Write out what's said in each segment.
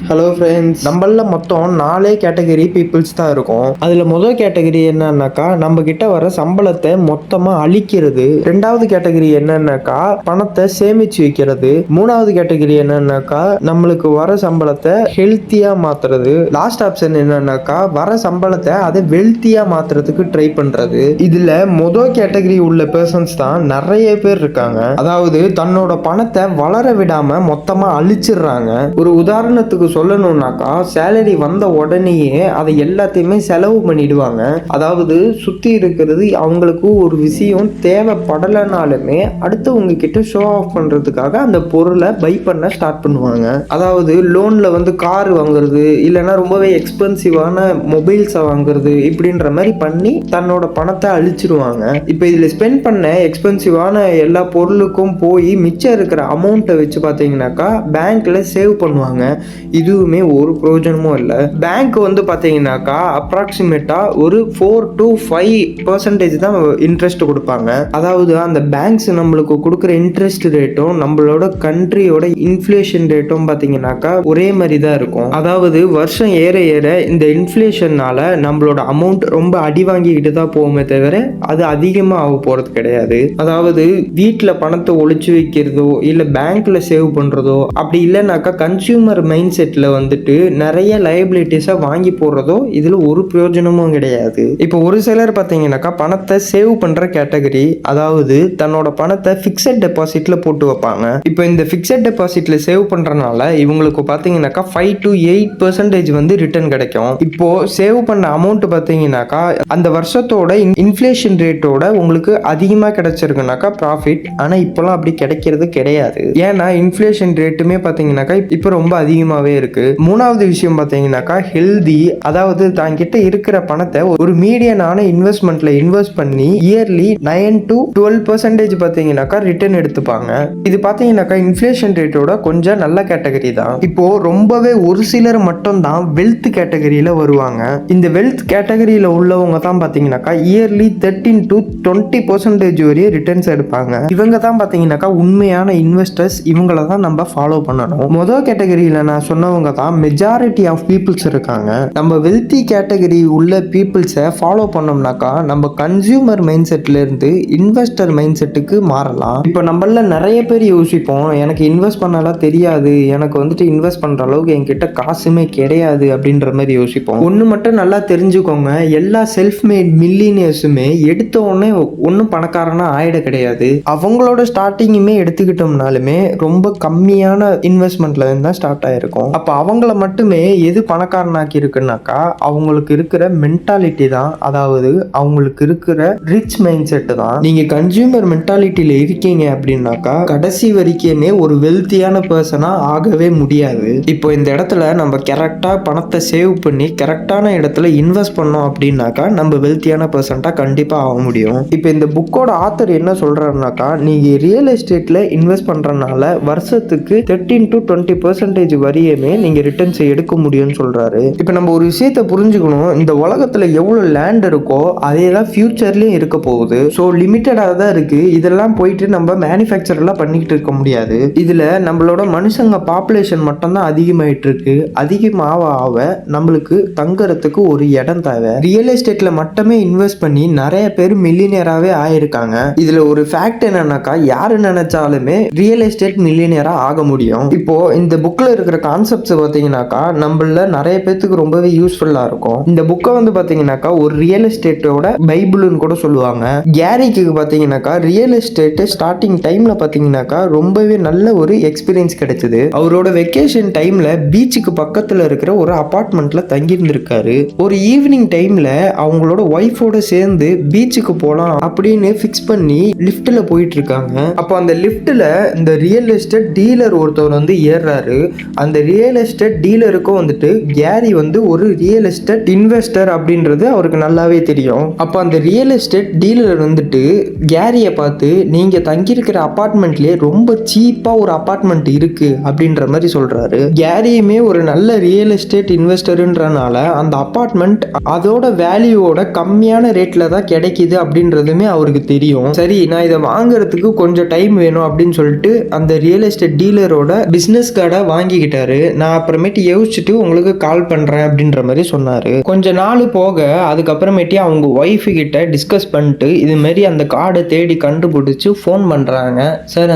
Hello friends, நம்மள மொத்தம் 4 category peoples தான் இருக்கும். அதில் முதல் கேட்டகரி என்னன்னாக்கா நம்ம கிட்ட வர சம்பளத்தை மொத்தமாக அழிக்கிறது. ரெண்டாவது கேட்டகரி என்னன்னாக்கா பணத்தை சேமிச்சு வைக்கிறது. மூணாவது கேட்டகரி என்னன்னாக்கா நம்மளுக்கு வர சம்பளத்தை ஹெல்த்தியாக மாற்றுறது. லாஸ்ட் ஆப்ஷன் என்னன்னாக்கா வர சம்பளத்தை அதை வெல்த்தியாக மாற்றுறதுக்கு ட்ரை பண்ணுறது. இதில் முதல் கேட்டகரி உள்ள பர்சன்ஸ் தான் நிறைய பேர் இருக்காங்க. அதாவது தன்னோட பணத்தை வளர விடாமல் மொத்தமாக அழிச்சிடுறாங்க. ஒரு உதாரணத்துக்கு சொல்லணும்னாக்கா சேலரி வந்த உடனேயே அதை எல்லாத்தையுமே செலவு பண்ணிடுவாங்க. அதாவது சுத்தி இருக்கிறது அவங்களுக்கு ஒரு விஷயம் தேவைப்படலைனாலுமே அடுத்தவங்க கிட்ட ஷோ ஆஃப் பண்றதுக்காக அந்த பொருளை பை பண்ண ஸ்டார்ட் பண்ணுவாங்க. அதாவது லோன்ல கார் வாங்குறது, இல்லைன்னா ரொம்பவே எக்ஸ்பென்சிவான மொபைல்ஸை வாங்குறது, இப்படின்ற மாதிரி பண்ணி தன்னோட பணத்தை அழிச்சிருவாங்க. இப்போ இதுல ஸ்பெண்ட் பண்ண எக்ஸ்பென்சிவான எல்லா பொருளுக்கும் போய் மிச்சம் இருக்கிற அமௌண்ட்டை வச்சு பார்த்தீங்கன்னாக்கா பேங்க்ல சேவ் பண்ணுவாங்க. இதுவுமே ஒரு பிரயோஜனமும் இல்லை. பேங்க் பார்த்தீங்கன்னாக்கா அப்ராக்சிமேட்டா ஒரு 4 to 5% தான் இன்ட்ரெஸ்ட் கொடுப்பாங்க. அதாவது அந்த பேங்க்ஸ் நம்மளுக்கு கொடுக்குற இன்ட்ரெஸ்ட் ரேட்டும் நம்மளோட கண்ட்ரியோட இன்ஃப்ளேஷன் ரேட்டும் பார்த்தீங்கன்னாக்கா ஒரே மாதிரி தான் இருக்கும். அதாவது வருஷம் ஏற ஏற இந்த இன்ஃப்ளேஷன்னால நம்மளோட அமௌண்ட் ரொம்ப அடி வாங்கிக்கிட்டு தான் போகுமே தவிர அது அதிகமாக ஆக போகிறது கிடையாது. அதாவது வீட்டில் பணத்தை ஒழிச்சு வைக்கிறதோ இல்லை பேங்க்ல சேவ் பண்ணுறதோ அப்படி இல்லைனாக்கா கன்சியூமர் மைண்ட் செட்ல நிறைய லைபிலிட்டிஸை வாங்கி போடுறதோ இதுல ஒரு பிரயோஜனமும் கிடையாது. இப்போ ஒரு சிலர் பார்த்தீங்கன்னாக்கா பணத்தை சேவ் பண்ற கேட்டகரி, அதாவது தன்னோட பணத்தை ஃபிக்ஸட் டெபாசிட்ல போட்டு வைப்பாங்க. இப்போ இந்த ஃபிக்ஸட் டெபாசிட்ல சேவ் பண்றதுனால இவங்களுக்கு பார்த்தீங்கன்னாக்கா 5 to 8% ரிட்டர்ன் கிடைக்கும். இப்போ சேவ் பண்ண அமௌண்ட் பார்த்தீங்கன்னாக்கா அந்த வருஷத்தோட இன்ஃப்ளேஷன் ரேட்டோட உங்களுக்கு அதிகமாக கிடைச்சிருக்குனாக்கா ப்ராஃபிட். ஆனால் இப்போலாம் அப்படி கிடைக்கிறது கிடையாது. ஏன்னா இன்ஃப்ளேஷன் ரேட்டுமே பார்த்தீங்கன்னாக்கா இப்போ ரொம்ப அதிகமாகவே இருக்கு. மூணாவது விஷயம் பார்த்தீங்கன்னாக்கா ஹெல்தி, அதாவது தாங்கிட்ட இருக்கிற பணத்தை ஒரு மீடியனான இன்வெஸ்ட்மெண்ட்ல இன்வெஸ்ட் பண்ணி இயர்லி 9 to 12% பார்த்தீங்கன்னாக்கா ரிட்டர்ன் எடுத்துப்பாங்க. இது பார்த்தீங்கன்னாக்கா இன்ஃப்ளேஷன் ரேட்டோட கொஞ்சம் நல்ல கேட்டகரி தான். இப்போ ரொம்பவே ஒரு சிலர் மட்டும் தான் வெல்த் கேட்டகரியில வருவாங்க. இந்த வெல்த் கேட்டகரியில உள்ளவங்க தான் பார்த்தீங்கன்னாக்கா இயர்லி 13 to 20% வரையும் ரிட்டர்ன்ஸ் எடுப்பாங்க. இவங்க தான் பார்த்தீங்கன்னாக்கா உண்மையான இன்வெஸ்டர்ஸ். இவங்கள தான் நம்ம ஃபாலோ பண்ணணும். முதல் கேட்டகரியில நான் சொன்னவங்க தான் மெஜாரிட்டி ஆஃப் பீப்புள்ஸ் இருக்காங்க. நம்ம வெல்த்தி கேட்டகரி உள்ள பீப்புள்ஸை ஃபாலோ பண்ணோம்னாக்கா நம்ம கன்சியூமர் மைண்ட் செட்ல இருந்து இன்வெஸ்டர் மைண்ட் செட்டுக்கு மாறலாம். இப்போ நம்மள நிறைய பேர் யோசிப்போம், எனக்கு இன்வெஸ்ட் பண்ணலாம் தெரியாது, எனக்கு இன்வெஸ்ட் பண்ற அளவுக்கு என்கிட்ட காசுமே கிடையாது அப்படின்ற மாதிரி யோசிப்போம். ஒன்று மட்டும் நல்லா தெரிஞ்சுக்கோங்க, எல்லா செல்ஃப் மேட் மில்லியனியர்ஸுமே எடுத்த உடனே ஒன்றும் பணக்காரனா ஆயிட கிடையாது. அவங்களோட ஸ்டார்டிங்குமே எடுத்துக்கிட்டோம்னாலுமே ரொம்ப கம்மியான இன்வெஸ்ட்மெண்ட்ல இருந்து தான் ஸ்டார்ட் ஆயிருக்கும். அப்போ அவங்கள மட்டுமே எது பணக்காரனாக்கி இருக்குன்னாக்கா அவங்களுக்கு இருக்கிற மென்டாலிட்டி தான், அதாவது அவங்களுக்கு இருக்கிற ரிச் மைண்ட் செட் தான். நீங்க கன்சியூமர் மென்டாலிட்டியில இருக்கீங்க அப்படின்னாக்கா கடைசி வரைக்குமே ஒரு வெல்த்தியான பர்சனா ஆகவே முடியாது. இப்போ இந்த இடத்துல நம்ம கரெக்டா பணத்தை சேவ் பண்ணி கரெக்டான இடத்துல இன்வெஸ்ட் பண்ணோம் அப்படின்னாக்கா நம்ம வெல்த்தியான பர்சன்டா கண்டிப்பா ஆக முடியும். இப்போ இந்த புக்கோட ஆத்தர் என்ன சொல்றாருனாக்கா, நீங்க ரியல் எஸ்டேட்ல இன்வெஸ்ட் பண்றதுனால வருஷத்துக்கு 13 to 20% வரையுமே நீங்க ரிட்டர்ன்ஸ் எடுக்க முடியும்னு சொல்றாரு. இப்போ நம்ம ஒரு விஷயத்தை புரிஞ்சுக்கணும், இந்த உலகத்துல எவ்வளவு லேண்ட் இருக்கோ அதே தான் ஃபியூச்சர்லயும் இருக்க போகுது. ஸோ லிமிட்டடாக தான் இருக்கு. இதெல்லாம் போயிட்டு நம்ம மேனுஃபேக்சர்லாம் பண்ணிக்கிட்டு இருக்க முடியாது. இதுல நம்மளோட மனுஷங்க பாப்புலேஷன் மட்டும் தான் அதிகமாயிட்டு இருக்கு. அதிகமாக ஆக நம்மளுக்கு தங்குறதுக்கு ஒரு இடம் தேவை. ரியல் எஸ்டேட்ல மட்டுமே இன்வெஸ்ட் பண்ணி நிறைய பேர் மில்லியனராகவே ஆயிருக்காங்க. இதுல ஒரு ஃபேக்ட் என்னன்னாக்கா யாரு நினைச்சாலுமே ரியல் எஸ்டேட் மில்லியனரா ஆக முடியும். இப்போ இந்த புக்ல இருக்கிற கான்செப்ட்ஸ் பார்த்தீங்கன்னாக்கா நம்மள நிறைய பேத்துக்கு ரொம்பவே யூஸ்ஃபுல்லா இருக்கும். இந்த புக்கை பார்த்தீங்கன்னாக்கா ஒரு ரியல் எஸ்டேட்டோட பைபிள்னு கூட சொல்லுவாங்க. கேரிக்கு பார்த்தீங்கன்னாக்கா ரியல் எஸ்டேட் ஸ்டார்டிங் டைம்ல பார்த்தீங்கன்னாக்கா ரொம்பவே நல்ல ஒரு எக்ஸ்பீரியன்ஸ் கிடைச்சது. அவரோட வெக்கேஷன் டைம்ல பீச்சுக்கு பக்கத்துல இருக்கிற ஒரு அபார்ட்மெண்ட்ல தங்கி இருந்திருக்காரு. ஒரு ஈவினிங் டைம்ல அவங்களோட ஒய்ஃபோட சேர்ந்து பீச்சுக்கு போலாம் அப்படின்னு ஃபிக்ஸ் பண்ணி லிஃப்ட்ல போயிட்டு இருக்காங்க. அப்போ அந்த லிஃப்ட்ல இந்த ரியல் எஸ்டேட் டீலர் ஒருத்தவர் ஏறாரு. அந்த ரியல் எஸ்டேட் டீலருக்கும் கேரி ஒரு ரியல் எஸ்டேட் இன்வெஸ்டர் அப்படின்றது அவருக்கு நல்லாவே தெரியும். அப்போ அந்த ரியல் எஸ்டேட் டீலர் கேரியை பார்த்து நீங்க தங்கியிருக்கிற அபார்ட்மெண்ட்லயே ரொம்ப சீப்பா ஒரு அபார்ட்மெண்ட் இருக்கு அப்படின்ற மாதிரி சொல்றாரு. கேரியுமே ஒரு நல்ல ரியல் எஸ்டேட் இன்வெஸ்டர்ன்றனால அந்த அபார்ட்மெண்ட் அதோட வேல்யூவோட கம்மியான ரேட்ல தான் கிடைக்குது அப்படின்றதுமே அவருக்கு தெரியும். சரி, நான் இதை வாங்குறதுக்கு கொஞ்சம் டைம் வேணும் அப்படின்னு சொல்லிட்டு அந்த ரியல் எஸ்டேட் டீலரோட பிசினஸ் கார்டை வாங்கிக்கிட்டாரு. நான் அப்புறமேட்டு யோசிச்சுட்டு உங்களுக்கு கால் பண்றேன் அப்படின்ற மாதிரி சொன்னாரு. கொஞ்ச நாள் போக அதுக்கப்புறமேட்டி அவங்க ஒய்ஃபு கிட்ட டிஸ்கஸ் பண்ணிட்டு இது மாதிரி அந்த கார்டை தேடி கண்டுபிடிச்சு ஃபோன் பண்றாங்க. சார்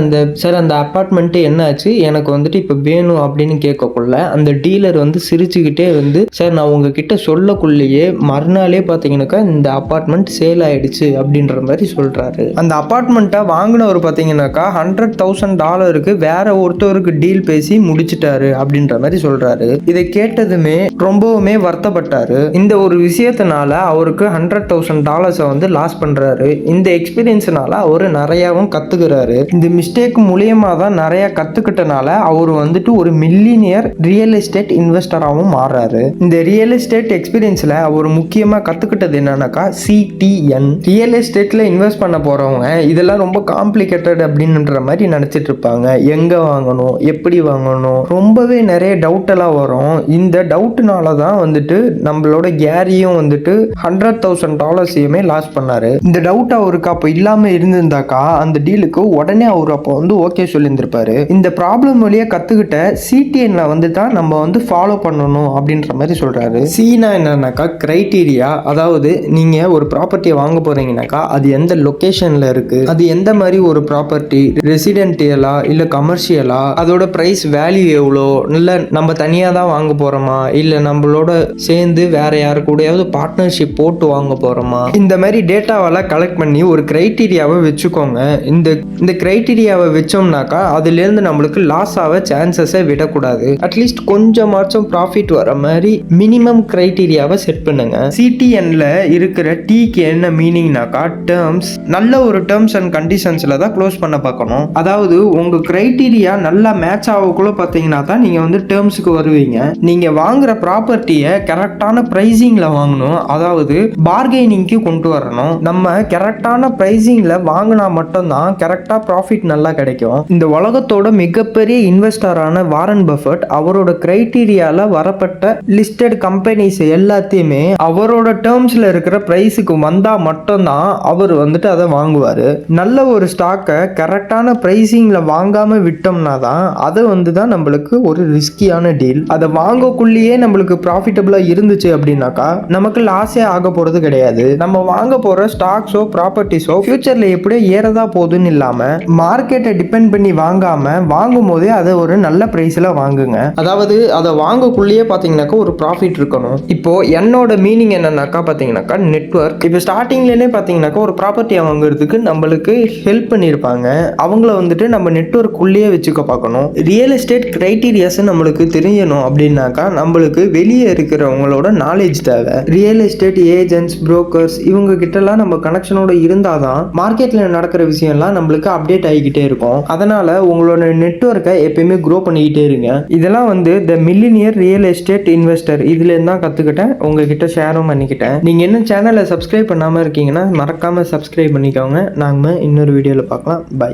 அந்த அப்பார்ட்மெண்ட்டு என்னாச்சு, எனக்கு வந்துட்டு இப்போ வேணும் அப்படின்னு கேட்கக்குள்ள அந்த டீலர் வந்து சிரிச்சுக்கிட்டே வந்து, சார் நான் உங்ககிட்ட சொல்லக்குள்ளேயே மறுநாளே பார்த்தீங்கன்னாக்கா இந்த அப்பார்ட்மெண்ட் சேல் ஆயிடுச்சு அப்படின்ற மாதிரி சொல்றாரு. அந்த அப்பார்ட்மெண்ட்டை வாங்கினவர் பார்த்தீங்கன்னாக்கா $100,000 வேற ஒருத்தவருக்கு டீல் பேசி முடிச்சிட்டாரு அப்படின்ற மாதிரி சொல்றாரு. இதை கேட்டதுமே ரொம்பவுமே வருத்தப்பட்டாரு. இந்த ஒரு விஷயத்தினால அவருக்கு $100,000 வந்து லாஸ் பண்றாரு. இந்த எக்ஸ்பீரியன்ஸ்னால அவரு நிறையவும் கத்துக்கிறாரு. இந்த மிஸ்டேக் மூலியமா தான் நிறைய கத்துக்கிட்டனால அவர் வந்துட்டு ஒரு மில்லியனியர் ரியல் எஸ்டேட் இன்வெஸ்டராகவும் மாறாரு. இந்த ரியல் எஸ்டேட் எக்ஸ்பீரியன்ஸ்ல அவர் முக்கியமா கத்துக்கிட்டது என்னன்னாக்கா CTN. ரியல் எஸ்டேட்ல இன்வெஸ்ட் பண்ண போறவங்க இதெல்லாம் ரொம்ப காம்ப்ளிகேட்டட் அப்படின்ற மாதிரி நினைச்சிட்டு இருப்பாங்க. எங்க வாங்கணும், எப்படி வாங்கணும், ரொம்பவே நிறைய டவுட் எல்லாம் வரும். இந்த டவுட்னால தான் வந்துட்டு நம்மளோட கேரியும் வந்துட்டு $100,000 லாஸ் பண்ணாரு. இந்த டவுட் அவருக்கு அப்போ இல்லாம இருந்திருந்தாக்கா அந்த டீலுக்கு உடனே அவர் அப்போ வந்து ஓகே சொல்லியிருந்திருப்பாரு. இந்த ப்ராப்ளம் வழியா கத்துக்கிட்ட CTNல வந்து தான் நம்ம வந்து ஃபாலோ பண்ணணும் அப்படின்ற மாதிரி சொல்றாரு. சீனா என்னன்னாக்கா கிரைட்டீரியா, அதாவது நீங்க ஒரு ப்ராப்பர்ட்டியை வாங்க போறீங்கன்னாக்கா அது எந்த லொகேஷன்ல இருக்கு, அது எந்த மாதிரி ஒரு ப்ராப்பர்ட்டி, ரெசிடென்டியலா இல்ல கமர்ஷியலா, அதோட பிரைஸ் வேல்யூ எவ்வளோ, இல்லை நம்ம தனியாக தான் வாங்க போகிறோமா இல்லை நம்மளோட சேர்ந்து வேற யாரு கூடயாவது பார்ட்னர்ஷிப் போட்டு வாங்க போகிறோமா, இந்த மாதிரி டேட்டாவெல்லாம் கலெக்ட் பண்ணி ஒரு கிரைட்டீரியாவை வச்சுக்கோங்க. இந்த கிரைட்டீரியாவை வச்சோம்னாக்கா அதுலேருந்து நம்மளுக்கு லாஸ் ஆக சான்சஸை விடக்கூடாது. அட்லீஸ்ட் கொஞ்சமாச்சும் ப்ராஃபிட் வர மாதிரி மினிமம் கிரைட்டீரியாவை செட் பண்ணுங்க. CTNல இருக்கிற டீக்கு என்ன மீனிங்னாக்கா டேர்ம்ஸ், நல்ல ஒரு டேர்ம்ஸ் அண்ட் கண்டிஷன்ஸில் தான் க்ளோஸ் பண்ண பார்க்கணும். அதாவது உங்கள் கிரைட்டீரியா நல்லா மேட்ச் ஆகக்குள்ள பார்த்தீங்கன்னா தான் நீங்கள் வந்து டேர்ம்ஸுக்கு வருவீங்க. நீங்கள் வாங்குற ப்ராப்பர்ட்டியை கரெக்டான ப்ரைஸிங்கில் வாங்கணும். அதாவது பார்கெனிங்க்கு கொண்டு வரணும். நம்ம கரெக்டான ப்ரைஸிங்கில் வாங்கினா மட்டும்தான் கரெக்டாக ப்ராஃபிட் நல்லா கிடைக்கும். இந்த உலகத்தோட மிகப்பெரிய இன்வெஸ்டரான வாரன் பஃபட் அவரோட கிரைட்டீரியால வரப்பட்ட லிஸ்டட் கம்பெனிஸ் எல்லாத்தையுமே அவரோட டேர்ம்ஸில் இருக்கிற ப்ரைஸுக்கு வந்தால் மட்டும்தான் அவர் வந்துட்டு அதை வாங்குவார். நல்ல ஒரு ஸ்டாக்கை கரெக்டான ப்ரைஸிங்கில் வாங்காமல் விட்டோம்னா தான் அது வந்து தான் நம்மளுக்கு ஒரு ரிஸ்கியான டீல். அதை வாங்கக்குள்ளேயே நம்மளுக்கு ப்ராஃபிட்டபிளாக இருந்துச்சு அப்படின்னாக்கா நமக்கு லாஸே ஆக போகிறது கிடையாது. நம்ம வாங்க போகிற ஸ்டாக்ஸோ ப்ராப்பர்ட்டிஸோ ஃபியூச்சரில் எப்படியோ ஏறதா போகுதுன்னு இல்லாமல் மார்க்கெட்டை டிபெண்ட் பண்ணி வாங்காமல் வாங்கும் போதே அதை ஒரு நல்ல ப்ரைஸில் வாங்குங்க. அதாவது அதை வாங்கக்குள்ளேயே பார்த்தீங்கன்னாக்கா ஒரு ப்ராஃபிட் இருக்கணும். இப்போ என்னோட மீனிங் என்னன்னாக்கா பார்த்தீங்கன்னாக்கா நெட்வொர்க். இப்போ ஸ்டார்டிங்லேயே பார்த்தீங்கன்னாக்கா ஒரு ப்ராப்பர்ட்டியை வாங்குறதுக்கு நம்மளுக்கு ஹெல்ப் பண்ணியிருப்பாங்க. அவங்கள வந்துட்டு நம்ம நெட்வொர்க் உள்ளேயே வச்சுக்க பார்க்கணும். ரியல் எஸ்டேட் கிரைட்டீரியாஸ் நம்மளுக்கு தெரியணும் அப்படின்னாக்கா நம்மளுக்கு வெளியே இருக்கிறவங்களோட நாலேஜ் தேவை. ரியல் எஸ்டேட் ஏஜென்ட்ஸ், புரோக்கர்ஸ் இவங்க கிட்டலாம் நம்ம கனெக்ஷனோட இருந்தாதான் மார்க்கெட்ல நடக்கிற விஷயம்லாம் நம்மளுக்கு அப்டேட் ஆகிக்கிட்டே இருக்கும். அதனால உங்களோட நெட்வொர்க்கை எப்பயுமே க்ரோ பண்ணிக்கிட்டே இருங்க. இதெல்லாம் வந்து த மில்லினியர் ரியல் எஸ்டேட் இன்வெஸ்டர் இதுல இருந்தா கத்துக்கிட்டேன், உங்ககிட்ட ஷேரும் பண்ணிக்கிட்டேன். நீங்க என்ன சேனலை சப்ஸ்கிரைப் பண்ணாம இருக்கீங்கன்னா மறக்காம சப்ஸ்கிரைப் பண்ணிக்கோங்க. நாம இன்னொரு வீடியோல பார்க்கலாம். பை.